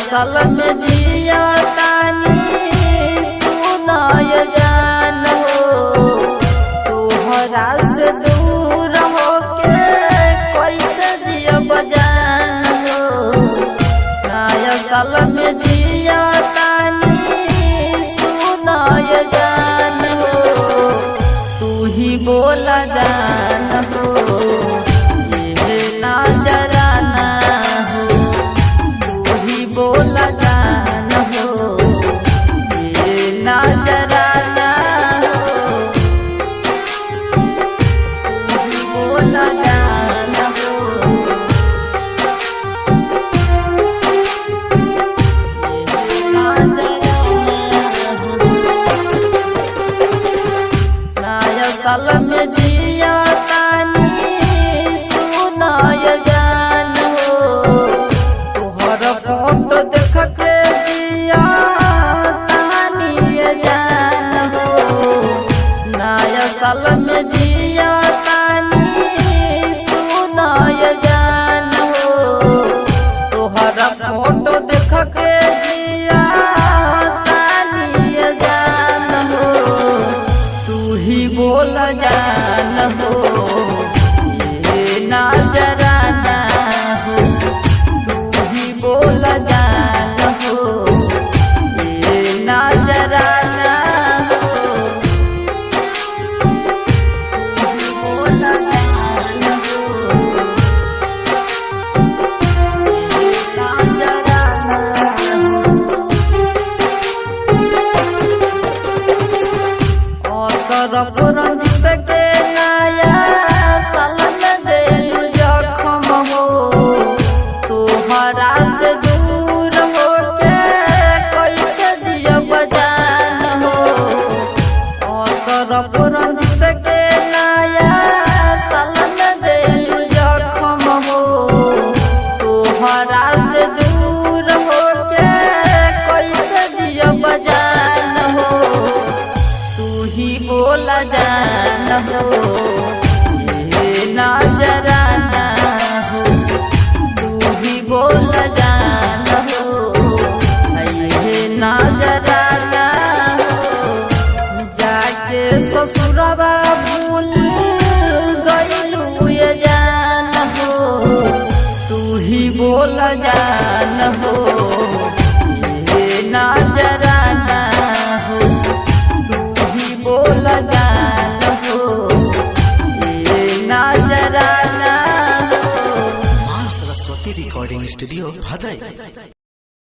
साल में जिया तानी सुनाय जान हो, तोहरा से दूर होके कैसे जियब जान हो। नया साल में जिया तानी सुनाय जान हो, तू ही बोला जान हो, ये ना जराना हो, तू ही बोला जान हो, ये ना जराना हो, तू ही बोला जान हो, ये ना जराना हो। नया साल में जिया तानी सुनाय जान हो, तोहर फोटो देख के जिया तानी जान हो। नया साल में जिया तानी सुनाय जान हो, तोहर फोटो देख के जिया तानी जान हो, तू ही बोला जान हो, ये ना जराना हो, तू ही बोला जान हो, ये ना जराना हो, तू ही बोला जान हो, ये ना जराना हो। सरफ रंजित के नया साल में देलू जखम हो, तोहरा से दूर होके कैसे जियब जान हो। सरफ रंजित के नया साल में देलू जखम हो, तोहरा से दूर होके कैसे जियब जान हो, तू ही बोला जान हो, ये ना जराना हो, तू ही बोला जान हो, ये ना जराना हो। जाके ससुरवा भूल गइलू ये जान हो, तू ही बोला जान हो, ये ना जराना हो, बोला जान हो, ये ना जराना हो। मां सरस्वती रिकॉर्डिंग स्टूडियो भदई।